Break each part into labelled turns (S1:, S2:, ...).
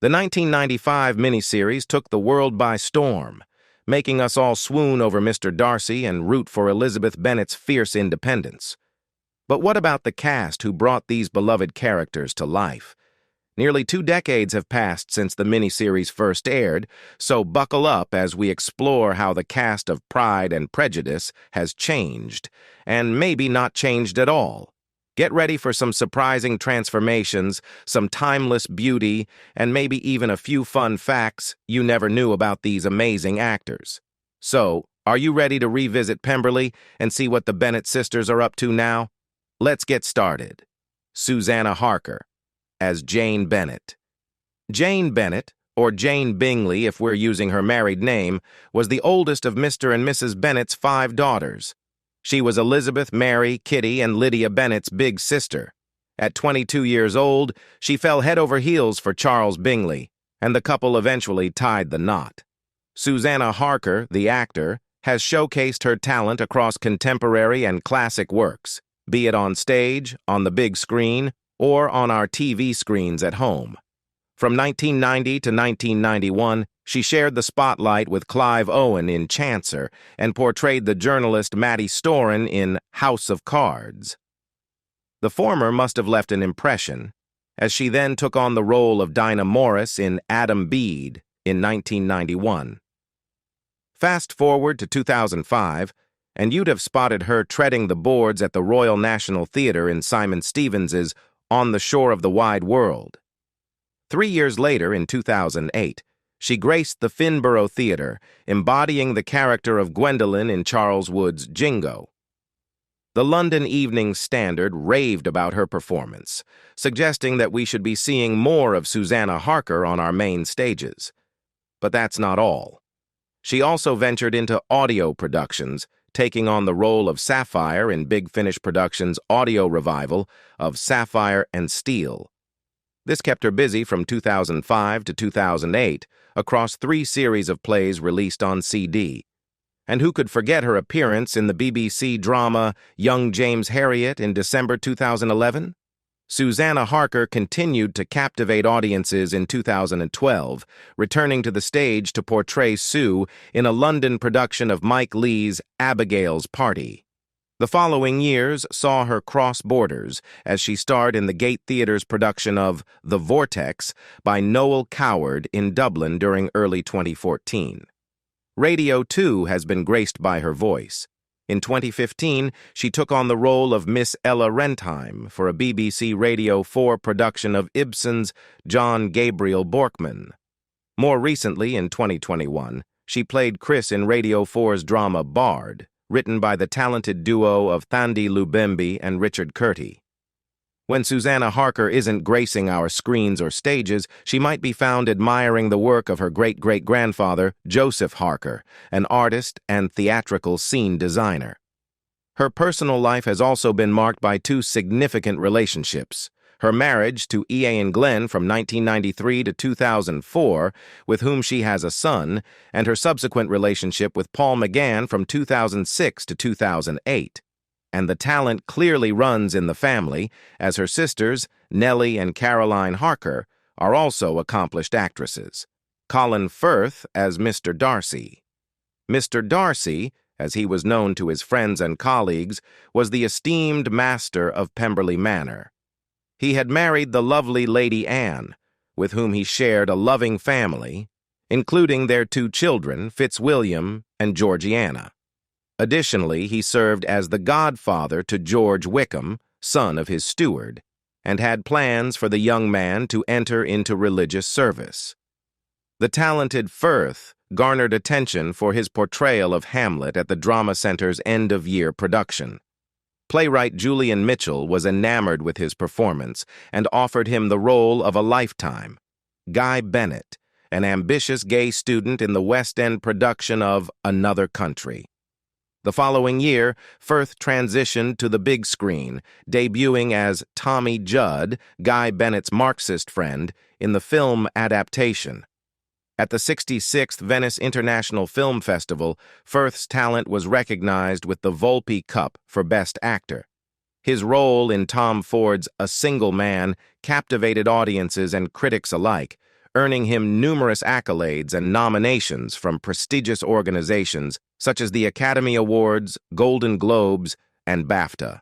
S1: The 1995 miniseries took the world by storm, making us all swoon over Mr. Darcy and root for Elizabeth Bennet's fierce independence. But what about the cast who brought these beloved characters to life? Nearly 2 decades have passed since the miniseries first aired, so buckle up as we explore how the cast of Pride and Prejudice has changed, and maybe not changed at all. Get ready for some surprising transformations, some timeless beauty, and maybe even a few fun facts you never knew about these amazing actors. So, are you ready to revisit Pemberley and see what the Bennet sisters are up to now? Let's get started. Susanna Harker as Jane Bennet. Jane Bennet, or Jane Bingley if we're using her married name, was the oldest of Mr. and Mrs. Bennet's 5 daughters. She was Elizabeth, Mary, Kitty, and Lydia Bennet's big sister. At 22 years old, she fell head over heels for Charles Bingley, and the couple eventually tied the knot. Susanna Harker, the actor, has showcased her talent across contemporary and classic works, be it on stage, on the big screen, or on our TV screens at home. From 1990 to 1991, she shared the spotlight with Clive Owen in Chancellor and portrayed the journalist Mattie Storan in House of Cards. The former must have left an impression, as she then took on the role of Dinah Morris in Adam Bede in 1991. Fast forward to 2005, and you'd have spotted her treading the boards at the Royal National Theatre in Simon Stevens's On the Shore of the Wide World. 3 years later, in 2008, she graced the Finborough Theatre, embodying the character of Gwendolen in Charles Wood's Jingo. The London Evening Standard raved about her performance, suggesting that we should be seeing more of Susanna Harker on our main stages. But that's not all. She also ventured into audio productions, taking on the role of Sapphire in Big Finish Productions' audio revival of Sapphire and Steel. This kept her busy from 2005 to 2008 across 3 series of plays released on CD. And who could forget her appearance in the BBC drama Young James Herriot in December 2011? Susanna Harker continued to captivate audiences in 2012, returning to the stage to portray Sue in a London production of Mike Leigh's Abigail's Party. The following years saw her cross borders as she starred in the Gate Theatre's production of The Vortex by Noel Coward in Dublin during early 2014. Radio, too, has been graced by her voice. In 2015, she took on the role of Miss Ella Rentheim for a BBC Radio 4 production of Ibsen's John Gabriel Borkman. More recently, in 2021, she played Chris in Radio 4's drama Bard, written by the talented duo of Thandi Lubembe and Richard Curti. When Susanna Harker isn't gracing our screens or stages, she might be found admiring the work of her great-great-grandfather, Joseph Harker, an artist and theatrical scene designer. Her personal life has also been marked by 2 significant relationships: her marriage to Ian Glenn from 1993 to 2004, with whom she has a son, and her subsequent relationship with Paul McGann from 2006 to 2008. And the talent clearly runs in the family, as her sisters, Nellie and Caroline Harker, are also accomplished actresses. Colin Firth as Mr. Darcy. Mr. Darcy, as he was known to his friends and colleagues, was the esteemed master of Pemberley Manor. He had married the lovely Lady Anne, with whom he shared a loving family, including their 2 children, Fitzwilliam and Georgiana. Additionally, he served as the godfather to George Wickham, son of his steward, and had plans for the young man to enter into religious service. The talented Firth garnered attention for his portrayal of Hamlet at the Drama Centre's end-of-year production. Playwright Julian Mitchell was enamored with his performance and offered him the role of a lifetime, Guy Bennet, an ambitious gay student in the West End production of Another Country. The following year, Firth transitioned to the big screen, debuting as Tommy Judd, Guy Bennet's Marxist friend, in the film adaptation. At the 66th Venice International Film Festival, Firth's talent was recognized with the Volpe Cup for Best Actor. His role in Tom Ford's A Single Man captivated audiences and critics alike, earning him numerous accolades and nominations from prestigious organizations such as the Academy Awards, Golden Globes, and BAFTA.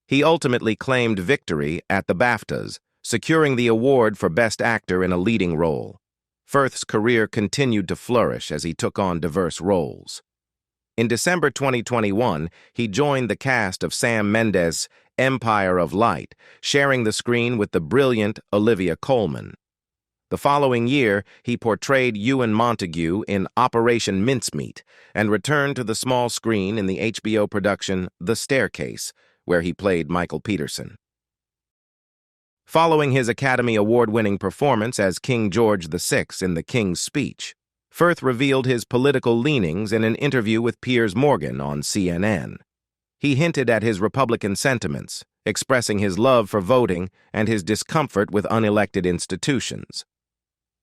S1: He ultimately claimed victory at the BAFTAs, securing the award for Best Actor in a Leading Role. Firth's career continued to flourish as he took on diverse roles. In December 2021, he joined the cast of Sam Mendes' Empire of Light, sharing the screen with the brilliant Olivia Colman. The following year, he portrayed Ewan Montague in Operation Mincemeat and returned to the small screen in the HBO production The Staircase, where he played Michael Peterson. Following his Academy Award-winning performance as King George VI in The King's Speech, Firth revealed his political leanings in an interview with Piers Morgan on CNN. He hinted at his Republican sentiments, expressing his love for voting and his discomfort with unelected institutions.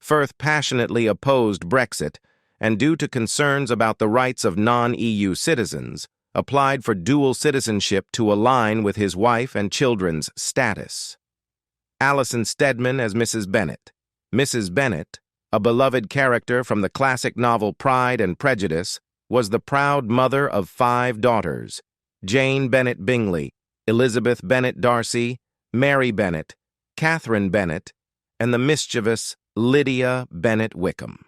S1: Firth passionately opposed Brexit and, due to concerns about the rights of non-EU citizens, applied for dual citizenship to align with his wife and children's status. Alison Steadman as Mrs. Bennet. Mrs. Bennet, a beloved character from the classic novel Pride and Prejudice, was the proud mother of 5 daughters: Jane Bennet Bingley, Elizabeth Bennet Darcy, Mary Bennet, Catherine Bennet, and the mischievous Lydia Bennet Wickham.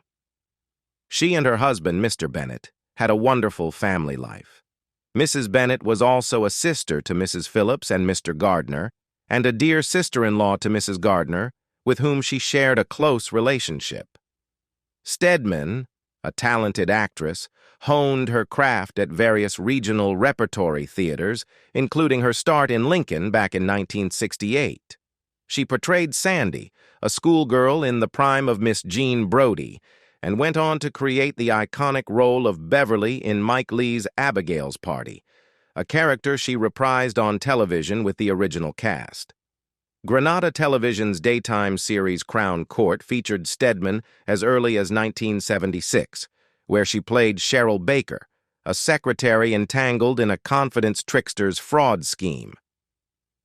S1: She and her husband, Mr. Bennet, had a wonderful family life. Mrs. Bennet was also a sister to Mrs. Phillips and Mr. Gardner, and a dear sister-in-law to Mrs. Gardner, with whom she shared a close relationship. Steadman, a talented actress, honed her craft at various regional repertory theaters, including her start in Lincoln back in 1968. She portrayed Sandy, a schoolgirl in the prime of Miss Jean Brodie, and went on to create the iconic role of Beverly in Mike Leigh's Abigail's Party, a character she reprised on television with the original cast. Granada Television's daytime series Crown Court featured Steadman as early as 1976, where she played Cheryl Baker, a secretary entangled in a confidence trickster's fraud scheme.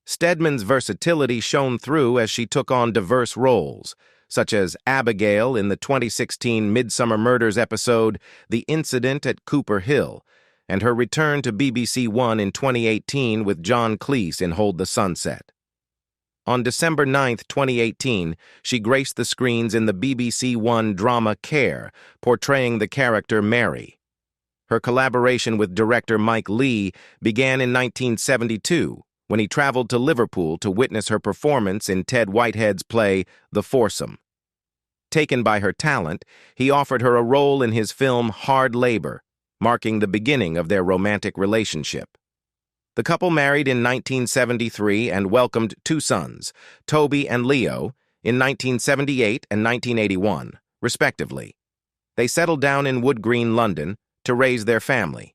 S1: Steadman's versatility shone through as she took on diverse roles, such as Abigail in the 2016 Midsummer Murders episode The Incident at Cooper Hill, and her return to BBC One in 2018 with John Cleese in Hold the Sunset. On December 9, 2018, she graced the screens in the BBC One drama Care, portraying the character Mary. Her collaboration with director Mike Leigh began in 1972, when he traveled to Liverpool to witness her performance in Ted Whitehead's play The Foursome. Taken by her talent, he offered her a role in his film Hard Labor, marking the beginning of their romantic relationship. The couple married in 1973 and welcomed 2 sons, Toby and Leo, in 1978 and 1981, respectively. They settled down in Wood Green, London, to raise their family.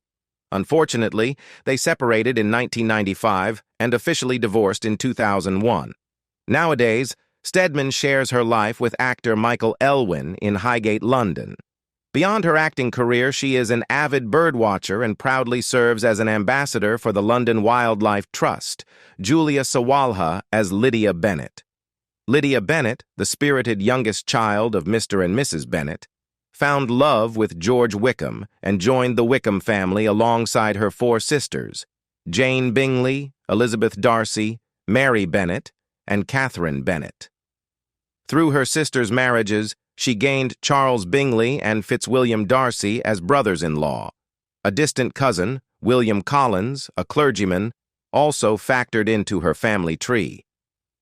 S1: Unfortunately, they separated in 1995 and officially divorced in 2001. Nowadays, Steadman shares her life with actor Michael Elwyn in Highgate, London. Beyond her acting career, she is an avid birdwatcher and proudly serves as an ambassador for the London Wildlife Trust, Julia Sawalha as Lydia Bennet. Lydia Bennet, the spirited youngest child of Mr. and Mrs. Bennet, found love with George Wickham and joined the Wickham family alongside her 4 sisters, Jane Bingley, Elizabeth Darcy, Mary Bennet, and Catherine Bennet. Through her sisters' marriages, she gained Charles Bingley and Fitzwilliam Darcy as brothers-in-law. A distant cousin, William Collins, a clergyman, also factored into her family tree.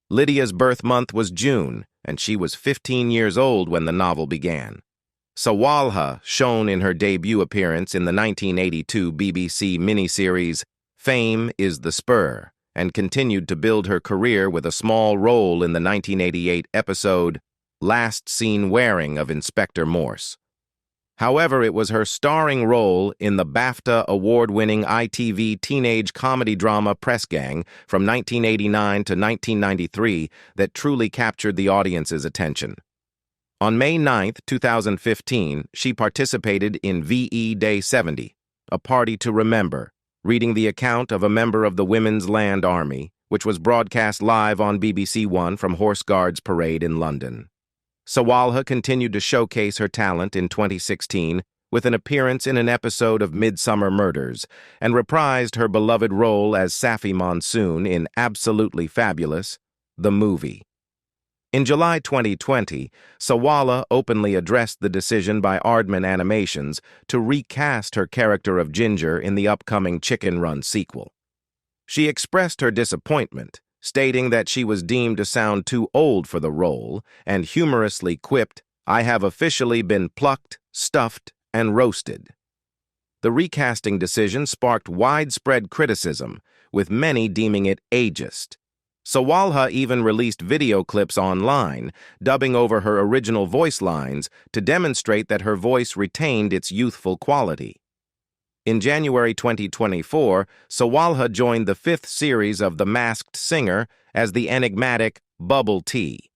S1: Lydia's birth month was June, and she was 15 years old when the novel began. Sawalha shone in her debut appearance in the 1982 BBC miniseries Fame is the Spur, and continued to build her career with a small role in the 1988 episode Last Seen Wearing of Inspector Morse. However, it was her starring role in the BAFTA award-winning ITV teenage comedy drama Press Gang from 1989 to 1993 that truly captured the audience's attention. On May 9, 2015, she participated in VE Day 70, a party to remember, reading the account of a member of the Women's Land Army, which was broadcast live on BBC One from Horse Guards Parade in London. Sawalha continued to showcase her talent in 2016 with an appearance in an episode of Midsummer Murders and reprised her beloved role as Safi Monsoon in Absolutely Fabulous, the movie. In July 2020, Sawalha openly addressed the decision by Aardman Animations to recast her character of Ginger in the upcoming Chicken Run sequel. She expressed her disappointment, stating that she was deemed to sound too old for the role, and humorously quipped, "I have officially been plucked, stuffed, and roasted." The recasting decision sparked widespread criticism, with many deeming it ageist. Sawalha even released video clips online, dubbing over her original voice lines to demonstrate that her voice retained its youthful quality. In January 2024, Sawalha joined the 5th series of The Masked Singer as the enigmatic Bubble Tea.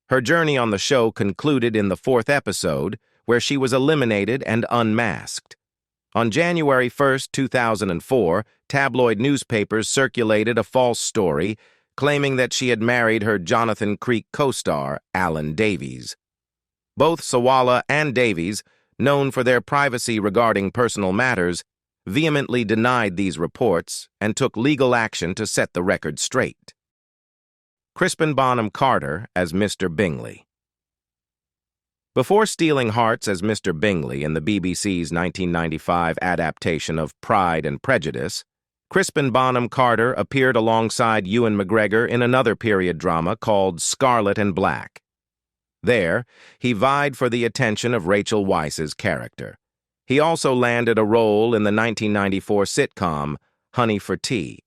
S1: Her journey on the show concluded in the 4th episode, where she was eliminated and unmasked. On January 1, 2004, tabloid newspapers circulated a false story claiming that she had married her Jonathan Creek co-star, Alan Davies. Both Sawalha and Davies, known for their privacy regarding personal matters, vehemently denied these reports and took legal action to set the record straight. Crispin Bonham-Carter as Mr. Bingley. Before stealing hearts as Mr. Bingley in the BBC's 1995 adaptation of Pride and Prejudice, Crispin Bonham-Carter appeared alongside Ewan McGregor in another period drama called Scarlet and Black. There, he vied for the attention of Rachel Weisz's character. He also landed a role in the 1994 sitcom Honey for Tea.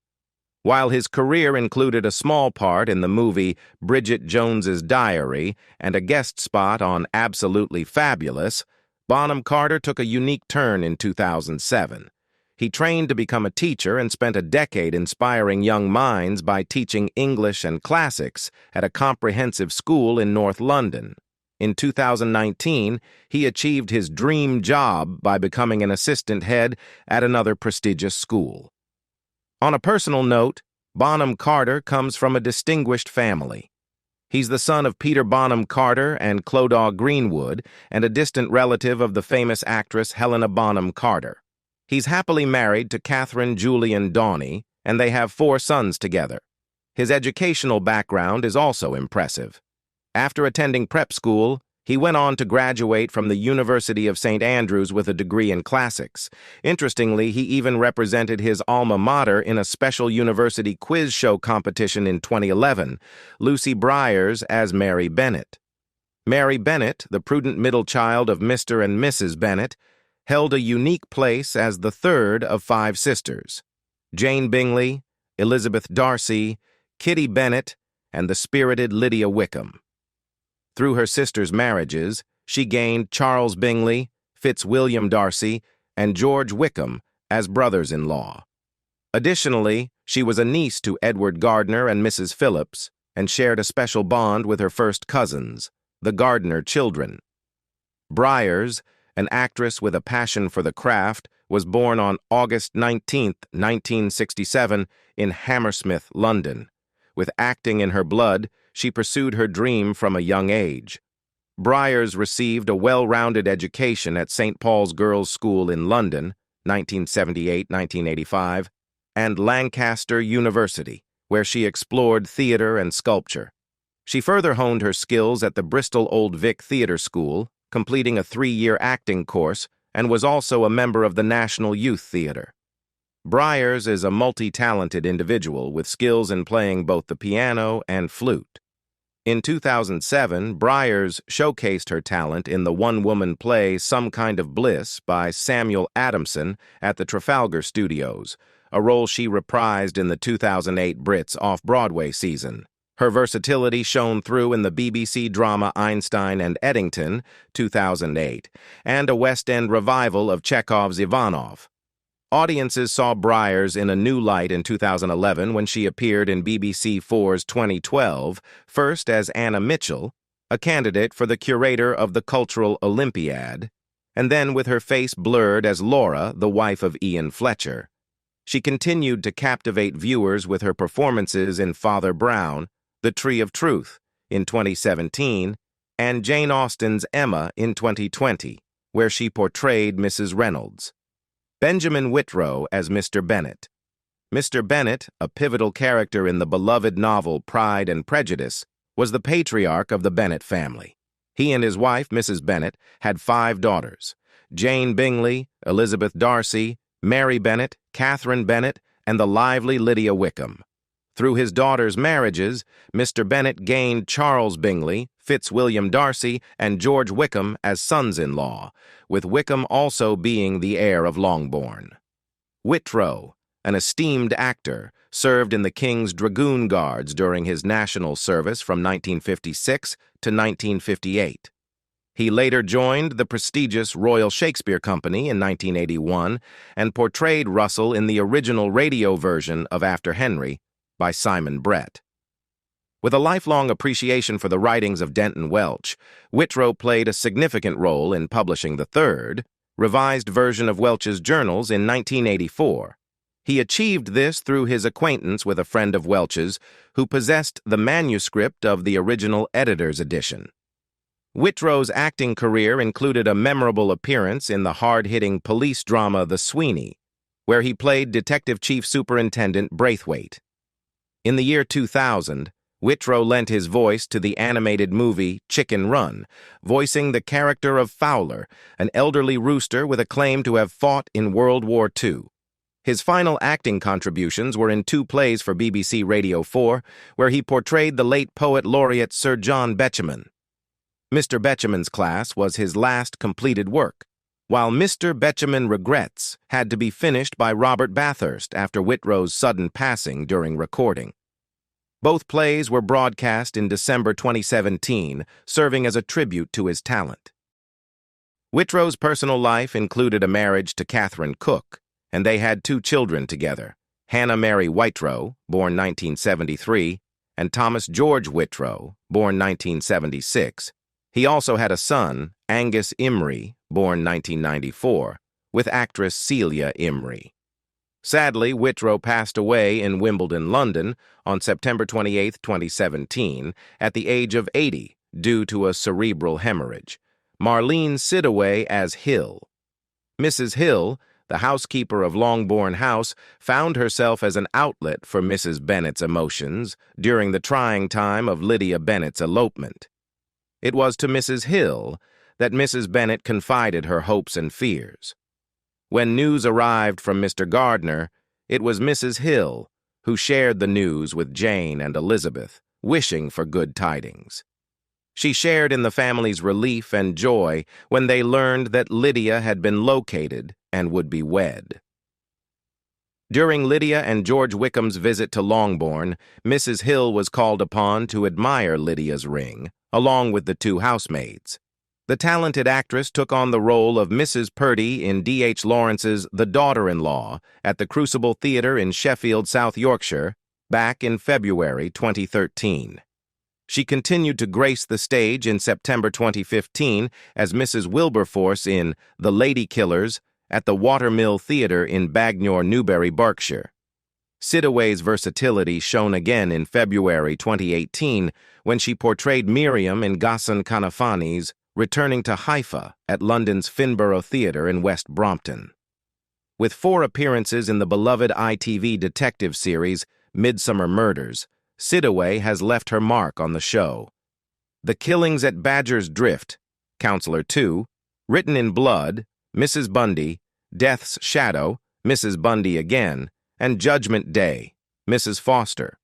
S1: While his career included a small part in the movie Bridget Jones's Diary and a guest spot on Absolutely Fabulous, Bonham-Carter took a unique turn in 2007. He trained to become a teacher and spent a decade inspiring young minds by teaching English and classics at a comprehensive school in North London. In 2019, he achieved his dream job by becoming an assistant head at another prestigious school. On a personal note, Bonham-Carter comes from a distinguished family. He's the son of Peter Bonham-Carter and Clodagh Greenwood and a distant relative of the famous actress Helena Bonham Carter. He's happily married to Catherine Julian Dawney, and they have 4 sons together. His educational background is also impressive. After attending prep school, he went on to graduate from the University of St. Andrews with a degree in classics. Interestingly, he even represented his alma mater in a special university quiz show competition in 2011, Lucy Briers as Mary Bennet. Mary Bennet, the prudent middle child of Mr. and Mrs. Bennet, held a unique place as the 3rd of 5 sisters: Jane Bingley, Elizabeth Darcy, Kitty Bennet, and the spirited Lydia Wickham. Through her sisters' marriages, she gained Charles Bingley, Fitzwilliam Darcy, and George Wickham as brothers-in-law. Additionally, she was a niece to Edward Gardner and Mrs. Phillips, and shared a special bond with her first cousins, the Gardner children. Briers, an actress with a passion for the craft, was born on August 19, 1967, in Hammersmith, London. With acting in her blood, she pursued her dream from a young age. Briers received a well-rounded education at St. Paul's Girls' School in London, 1978-1985, and Lancaster University, where she explored theatre and sculpture. She further honed her skills at the Bristol Old Vic Theatre School, completing a 3-year acting course, and was also a member of the National Youth Theatre. Briers is a multi-talented individual with skills in playing both the piano and flute. In 2007, Briers showcased her talent in the one-woman play Some Kind of Bliss by Samuel Adamson at the Trafalgar Studios, a role she reprised in the 2008 Brits Off-Broadway season. Her versatility shone through in the BBC drama Einstein and Eddington, 2008, and a West End revival of Chekhov's Ivanov. Audiences saw Briers in a new light in 2011 when she appeared in BBC 4's 2012, first as Anna Mitchell, a candidate for the curator of the Cultural Olympiad, and then with her face blurred as Laura, the wife of Ian Fletcher. She continued to captivate viewers with her performances in Father Brown, The Tree of Truth, in 2017, and Jane Austen's Emma in 2020, where she portrayed Mrs. Reynolds. Benjamin Whitrow as Mr. Bennet. Mr. Bennet, a pivotal character in the beloved novel Pride and Prejudice, was the patriarch of the Bennet family. He and his wife, Mrs. Bennet, had 5 daughters: Jane Bingley, Elizabeth Darcy, Mary Bennet, Catherine Bennet, and the lively Lydia Wickham. Through his daughters' marriages, Mr. Bennet gained Charles Bingley, Fitzwilliam Darcy, and George Wickham as sons-in-law, with Wickham also being the heir of Longbourn. Whitrow, an esteemed actor, served in the King's Dragoon Guards during his national service from 1956 to 1958. He later joined the prestigious Royal Shakespeare Company in 1981 and portrayed Russell in the original radio version of After Henry by Simon Brett. With a lifelong appreciation for the writings of Denton Welch, Whitrow played a significant role in publishing the third, revised version of Welch's journals in 1984. He achieved this through his acquaintance with a friend of Welch's who possessed the manuscript of the original editor's edition. Whitrow's acting career included a memorable appearance in the hard-hitting police drama The Sweeney, where he played Detective Chief Superintendent Braithwaite. In the year 2000, Whitrow lent his voice to the animated movie Chicken Run, voicing the character of Fowler, an elderly rooster with a claim to have fought in World War II. His final acting contributions were in 2 plays for BBC Radio 4, where he portrayed the late poet laureate Sir John Betjeman. Mr. Betjeman's Class was his last completed work, while Mr. Betjeman Regrets had to be finished by Robert Bathurst after Whitrow's sudden passing during recording. Both plays were broadcast in December 2017, serving as a tribute to his talent. Whitrow's personal life included a marriage to Catherine Cook, and they had 2 children together, Hannah Mary Whitrow, born 1973, and Thomas George Whitrow, born 1976. He also had a son, Angus Imrie, born 1994, with actress Celia Imrie. Sadly, Whitrow passed away in Wimbledon, London, on September 28, 2017, at the age of 80, due to a cerebral hemorrhage. Marlene Sidaway as Hill. Mrs. Hill, the housekeeper of Longbourn House, found herself as an outlet for Mrs. Bennet's emotions during the trying time of Lydia Bennet's elopement. It was to Mrs. Hill that Mrs. Bennet confided her hopes and fears. When news arrived from Mr. Gardner, it was Mrs. Hill who shared the news with Jane and Elizabeth, wishing for good tidings. She shared in the family's relief and joy when they learned that Lydia had been located and would be wed. During Lydia and George Wickham's visit to Longbourn, Mrs. Hill was called upon to admire Lydia's ring, along with the 2 housemaids. The talented actress took on the role of Mrs. Purdy in D.H. Lawrence's The Daughter-in-Law at the Crucible Theatre in Sheffield, South Yorkshire, back in February 2013. She continued to grace the stage in September 2015 as Mrs. Wilberforce in The Lady Killers at the Watermill Theatre in Bagnor, Newbury, Berkshire. Sidaway's versatility shone again in February 2018 when she portrayed Miriam in Ghassan Kanafani's Returning to Haifa at London's Finborough Theatre in West Brompton. With 4 appearances in the beloved ITV detective series Midsummer Murders, Sidaway has left her mark on the show. The Killings at Badger's Drift, Counselor 2, Written in Blood, Mrs. Bundy, Death's Shadow, Mrs. Bundy Again, and Judgment Day, Mrs. Foster.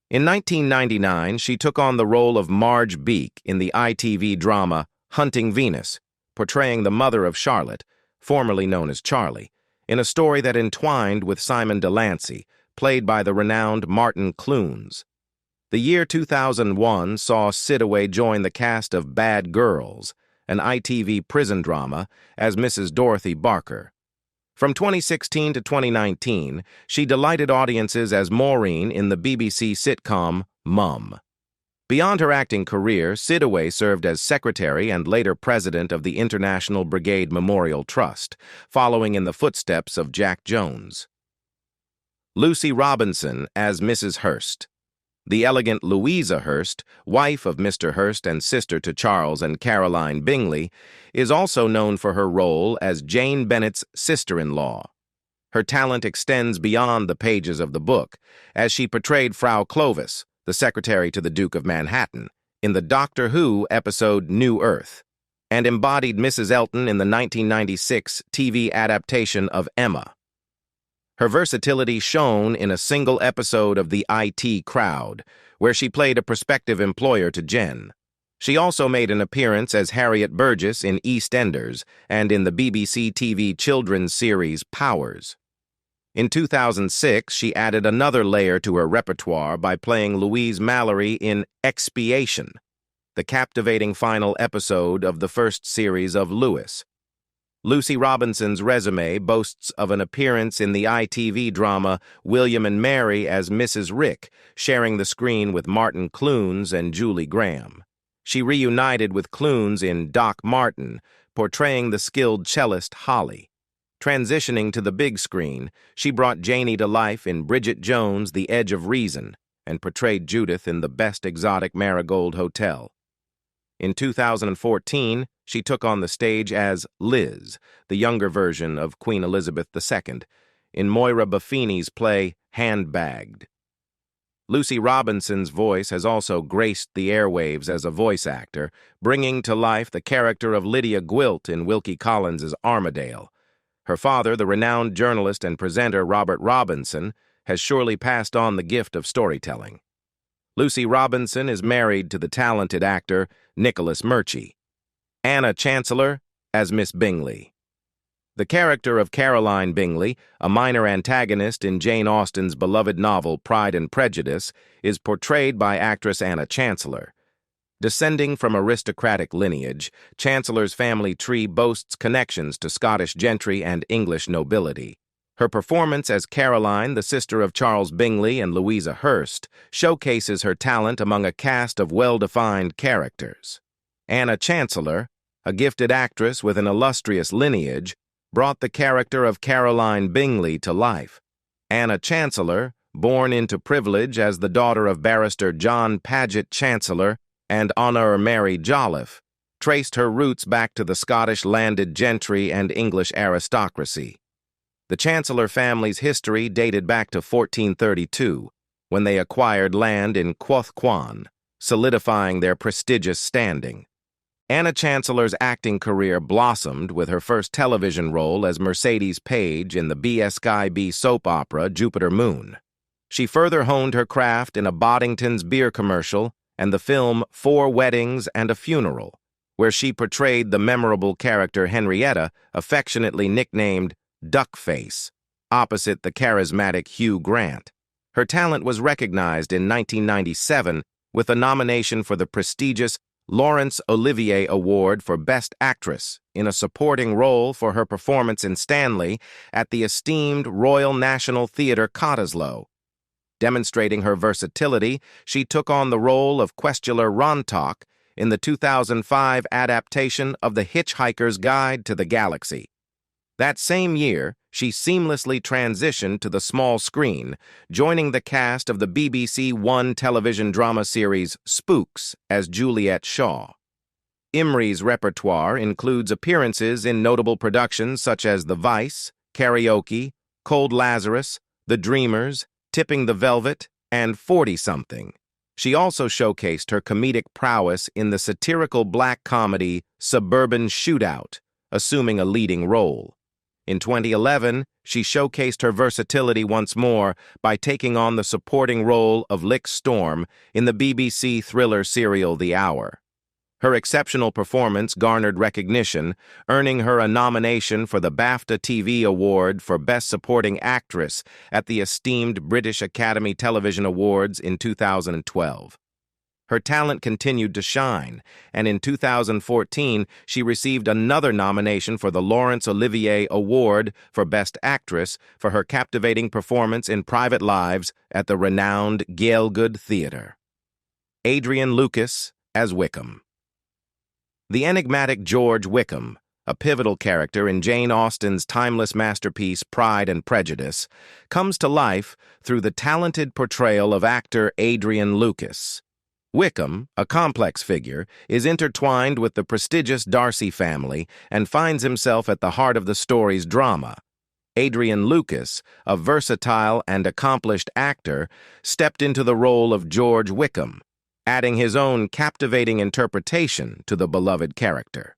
S1: In 1999, she took on the role of Marge Beak in the ITV drama Hunting Venus, portraying the mother of Charlotte, formerly known as Charlie, in a story that entwined with Simon Delancey, played by the renowned Martin Clunes. The year 2001 saw Sidaway join the cast of Bad Girls, an ITV prison drama, as Mrs. Dorothy Barker. From 2016 to 2019, she delighted audiences as Maureen in the BBC sitcom Mum. Beyond her acting career, Sidaway served as secretary and later president of the International Brigade Memorial Trust, following in the footsteps of Jack Jones. Lucy Robinson as Mrs. Hurst. The elegant Louisa Hurst, wife of Mr. Hurst and sister to Charles and Caroline Bingley, is also known for her role as Jane Bennet's sister-in-law. Her talent extends beyond the pages of the book, as she portrayed Frau Clovis, the secretary to the Duke of Manhattan, in the Doctor Who episode New Earth, and embodied Mrs. Elton in the 1996 TV adaptation of Emma. Her versatility shone in a single episode of The IT Crowd, where she played a prospective employer to Jen. She also made an appearance as Harriet Burgess in EastEnders and in the BBC TV children's series Powers. In 2006, she added another layer to her repertoire by playing Louise Mallory in Expiation, the captivating final episode of the first series of Lewis. Lucy Robinson's resume boasts of an appearance in the ITV drama William and Mary as Mrs. Rick, sharing the screen with Martin Clunes and Julie Graham. She reunited with Clunes in Doc Martin, portraying the skilled cellist Holly. Transitioning to the big screen, she brought Janie to life in Bridget Jones' The Edge of Reason and portrayed Judith in The Best Exotic Marigold Hotel. In 2014, she took on the stage as Liz, the younger version of Queen Elizabeth II, in Moira Buffini's play Handbagged. Lucy Robinson's voice has also graced the airwaves as a voice actor, bringing to life the character of Lydia Gwilt in Wilkie Collins's Armadale. Her father, the renowned journalist and presenter Robert Robinson, has surely passed on the gift of storytelling. Lucy Robinson is married to the talented actor Nicholas Murchie. Anna Chancellor as Miss Bingley. The character of Caroline Bingley, a minor antagonist in Jane Austen's beloved novel Pride and Prejudice, is portrayed by actress Anna Chancellor. Descending from aristocratic lineage, Chancellor's family tree boasts connections to Scottish gentry and English nobility. Her performance as Caroline, the sister of Charles Bingley and Louisa Hurst, showcases her talent among a cast of well-defined characters. Anna Chancellor, a gifted actress with an illustrious lineage, brought the character of Caroline Bingley to life. Anna Chancellor, born into privilege as the daughter of barrister John Paget Chancellor and Honor Mary Jolliffe, traced her roots back to the Scottish landed gentry and English aristocracy. The Chancellor family's history dated back to 1432, when they acquired land in Quothquan, solidifying their prestigious standing. Anna Chancellor's acting career blossomed with her first television role as Mercedes Page in the BSkyB soap opera Jupiter Moon. She further honed her craft in a Boddington's beer commercial and the film 4 Weddings and a Funeral, where she portrayed the memorable character Henrietta, affectionately nicknamed Duckface, opposite the charismatic Hugh Grant. Her talent was recognized in 1997 with a nomination for the prestigious Laurence Olivier Award for Best Actress in a supporting role for her performance in Stanley at the esteemed Royal National Theatre Cottesloe. Demonstrating her versatility, she took on the role of Questular Rontok in the 2005 adaptation of The Hitchhiker's Guide to the Galaxy. That same year, she seamlessly transitioned to the small screen, joining the cast of the BBC One television drama series Spooks as Juliet Shaw. Imrie's repertoire includes appearances in notable productions such as The Vice, Karaoke, Cold Lazarus, The Dreamers, Tipping the Velvet, and 40-something. She also showcased her comedic prowess in the satirical black comedy Suburban Shootout, assuming a leading role. In 2011, she showcased her versatility once more by taking on the supporting role of Lick Storm in the BBC thriller serial The Hour. Her exceptional performance garnered recognition, earning her a nomination for the BAFTA TV Award for Best Supporting Actress at the esteemed British Academy Television Awards in 2012. Her talent continued to shine, and in 2014, she received another nomination for the Laurence Olivier Award for Best Actress for her captivating performance in Private Lives at the renowned Gaelgud Theatre. Adrian Lukis as Wickham. The enigmatic George Wickham, a pivotal character in Jane Austen's timeless masterpiece Pride and Prejudice, comes to life through the talented portrayal of actor Adrian Lukis. Wickham, a complex figure, is intertwined with the prestigious Darcy family and finds himself at the heart of the story's drama. Adrian Lukis, a versatile and accomplished actor, stepped into the role of George Wickham, adding his own captivating interpretation to the beloved character.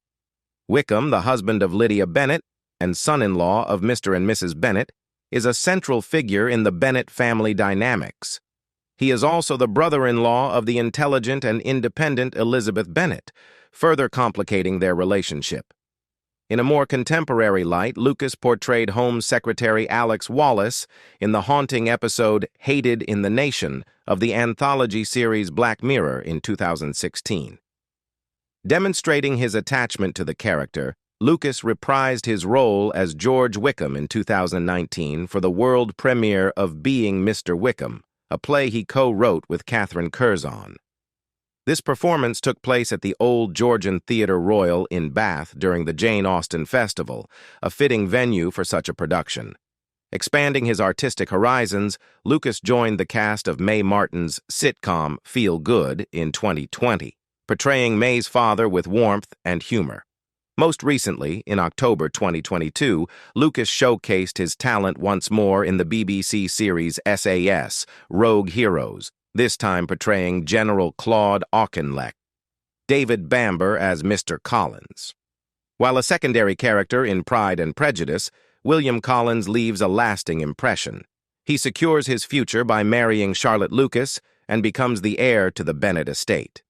S1: Wickham, the husband of Lydia Bennet and son-in-law of Mr. and Mrs. Bennet, is a central figure in the Bennet family dynamics. He is also the brother-in-law of the intelligent and independent Elizabeth Bennet, further complicating their relationship. In a more contemporary light, Lukis portrayed Home Secretary Alex Wallace in the haunting episode Hated in the Nation of the anthology series Black Mirror in 2016. Demonstrating his attachment to the character, Lukis reprised his role as George Wickham in 2019 for the world premiere of Being Mr. Wickham, a play he co-wrote with Catherine Curzon. This performance took place at the Old Georgian Theatre Royal in Bath during the Jane Austen Festival, a fitting venue for such a production. Expanding his artistic horizons, Lukis joined the cast of Mae Martin's sitcom Feel Good in 2020, portraying Mae's father with warmth and humor. Most recently, in October 2022, Lukis showcased his talent once more in the BBC series SAS, Rogue Heroes, this time portraying General Claude Auchinleck. David Bamber as Mr. Collins. While a secondary character in Pride and Prejudice, William Collins leaves a lasting impression. He secures his future by marrying Charlotte Lucas and becomes the heir to the Bennet estate.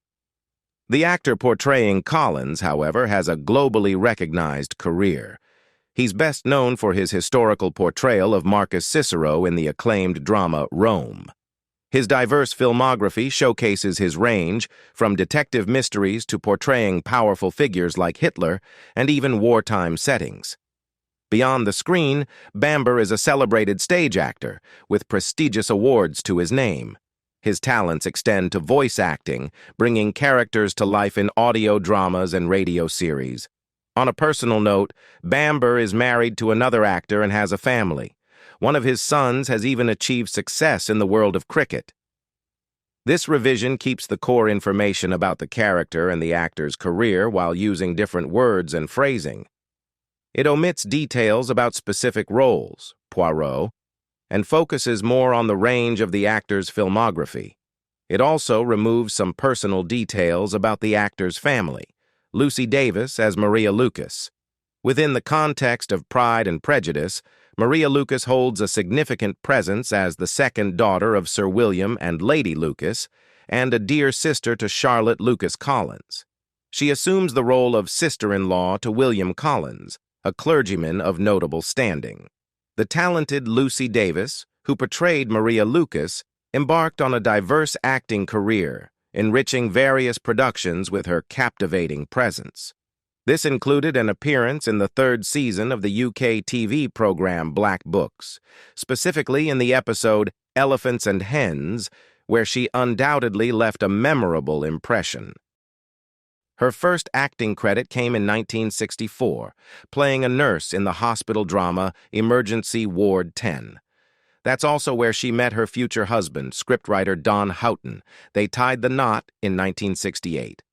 S1: The actor portraying Collins, however, has a globally recognized career. He's best known for his historical portrayal of Marcus Cicero in the acclaimed drama Rome. His diverse filmography showcases his range, from detective mysteries to portraying powerful figures like Hitler and even wartime settings. Beyond the screen, Bamber is a celebrated stage actor with prestigious awards to his name. His talents extend to voice acting, bringing characters to life in audio dramas and radio series. On a personal note, Bamber is married to another actor and has a family. One of his sons has even achieved success in the world of cricket. This revision keeps the core information about the character and the actor's career while using different words and phrasing. It omits details about specific roles, Poirot, and focuses more on the range of the actor's filmography. It also removes some personal details about the actor's family, Lucy Davis as Maria Lucas. Within the context of Pride and Prejudice, Maria Lucas holds a significant presence as the second daughter of Sir William and Lady Lucas, and a dear sister to Charlotte Lucas Collins. She assumes the role of sister-in-law to William Collins, a clergyman of notable standing. The talented Lucy Davis, who portrayed Maria Lucas, embarked on a diverse acting career, enriching various productions with her captivating presence. This included an appearance in the third season of the UK TV program Black Books, specifically in the episode Elephants and Hens, where she undoubtedly left a memorable impression. Her first acting credit came in 1964, playing a nurse in the hospital drama Emergency Ward 10. That's also where she met her future husband, scriptwriter Don Houghton. They tied the knot in 1968.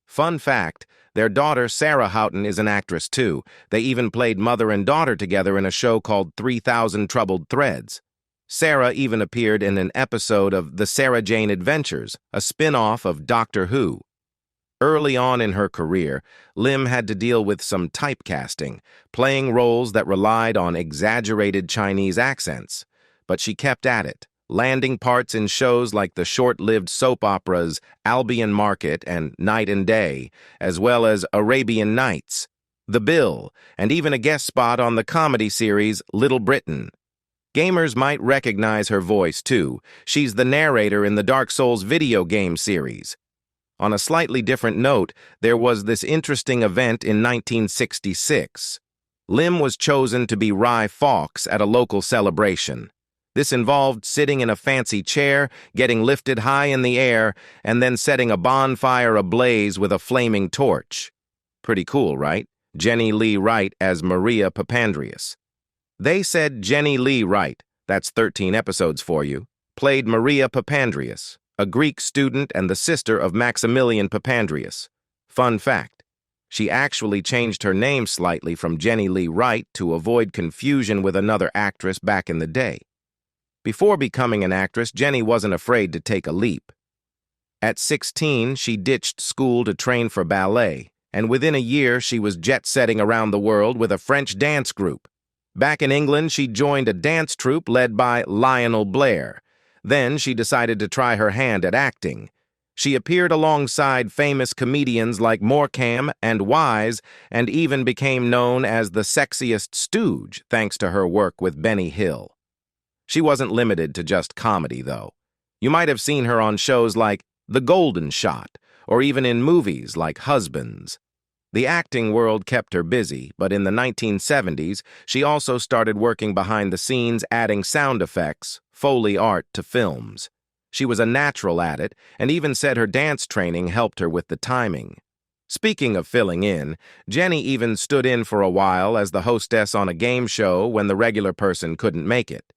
S1: Fun fact, their daughter Sarah Houghton is an actress too. They even played mother and daughter together in a show called 3,000 Troubled Threads. Sarah even appeared in an episode of The Sarah Jane Adventures, a spin-off of Doctor Who. Early on in her career, Lim had to deal with some typecasting, playing roles that relied on exaggerated Chinese accents. But she kept at it, landing parts in shows like the short-lived soap operas Albion Market and Night and Day, as well as Arabian Nights, The Bill, and even a guest spot on the comedy series Little Britain. Gamers might recognize her voice, too. She's the narrator in the Dark Souls video game series. On a slightly different note, there was this interesting event in 1966. Lim was chosen to be Rye Fawkes at a local celebration. This involved sitting in a fancy chair, getting lifted high in the air, and then setting a bonfire ablaze with a flaming torch. Pretty cool, right? Jenny Lee-Wright as Maria Papandreous. They said Jenny Lee-Wright, that's 13 episodes for you, played Maria Papandreous, a Greek student and the sister of Maximilian Papandreous. Fun fact, she actually changed her name slightly from Jenny Lee-Wright to avoid confusion with another actress back in the day. Before becoming an actress, Jenny wasn't afraid to take a leap. At 16, she ditched school to train for ballet, and within a year she was jet-setting around the world with a French dance group. Back in England, she joined a dance troupe led by Lionel Blair. Then she decided to try her hand at acting. She appeared alongside famous comedians like Morecambe and Wise, and even became known as the sexiest stooge thanks to her work with Benny Hill. She wasn't limited to just comedy, though. You might have seen her on shows like The Golden Shot, or even in movies like Husbands. The acting world kept her busy, but in the 1970s, she also started working behind the scenes adding sound effects, Foley art to films. She was a natural at it, and even said her dance training helped her with the timing. Speaking of filling in, Jenny even stood in for a while as the hostess on a game show when the regular person couldn't make it.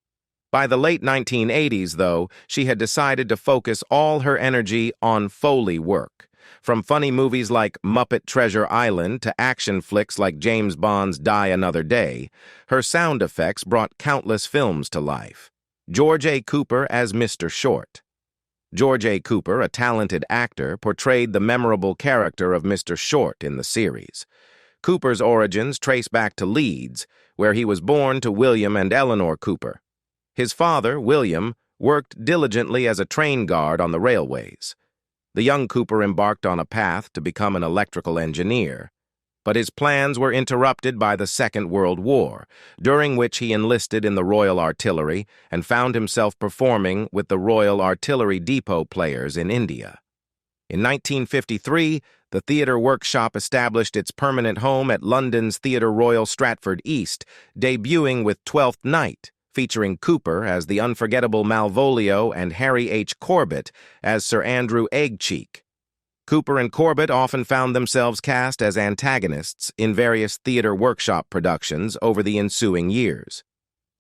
S1: By the late 1980s, though, she had decided to focus all her energy on Foley work. From funny movies like Muppet Treasure Island to action flicks like James Bond's Die Another Day, her sound effects brought countless films to life. George A. Cooper as Mr. Short. George A. Cooper, a talented actor, portrayed the memorable character of Mr. Short in the series. Cooper's origins trace back to Leeds, where he was born to William and Eleanor Cooper. His father, William, worked diligently as a train guard on the railways. The young Cooper embarked on a path to become an electrical engineer, but his plans were interrupted by the Second World War, during which he enlisted in the Royal Artillery and found himself performing with the Royal Artillery Depot Players in India. In 1953, the Theatre Workshop established its permanent home at London's Theatre Royal Stratford East, debuting with Twelfth Night, featuring Cooper as the unforgettable Malvolio and Harry H. Corbett as Sir Andrew Eggcheek. Cooper and Corbett often found themselves cast as antagonists in various Theatre Workshop productions over the ensuing years.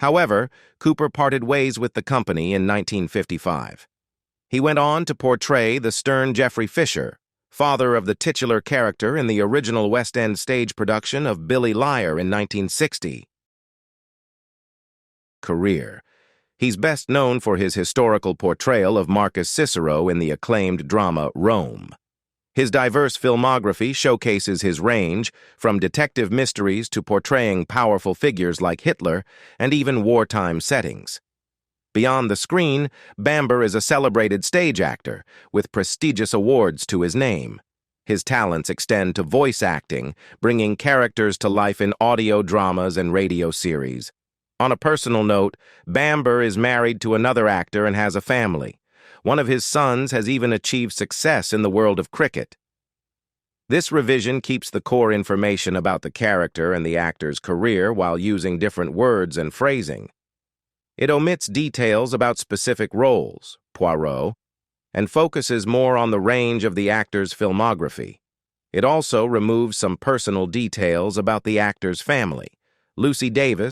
S1: However, Cooper parted ways with the company in 1955. He went on to portray the stern Geoffrey Fisher, father of the titular character in the original West End stage production of Billy Liar in 1960. Career. He's best known for his historical portrayal of Marcus Cicero in the acclaimed drama Rome. His diverse filmography showcases his range, from detective mysteries to portraying powerful figures like Hitler and even wartime settings. Beyond the screen, Bamber is a celebrated stage actor, with prestigious awards to his name. His talents extend to voice acting, bringing characters to life in audio dramas and radio series. On a personal note, Bamber is married to another actor and has a family. One of his sons has even achieved success in the world of cricket. This revision keeps the core information about the character and the actor's career while using different words and phrasing. It omits details about specific roles, Poirot, and focuses more on the range of the actor's filmography. It also removes some personal details about the actor's family. Lucy Davis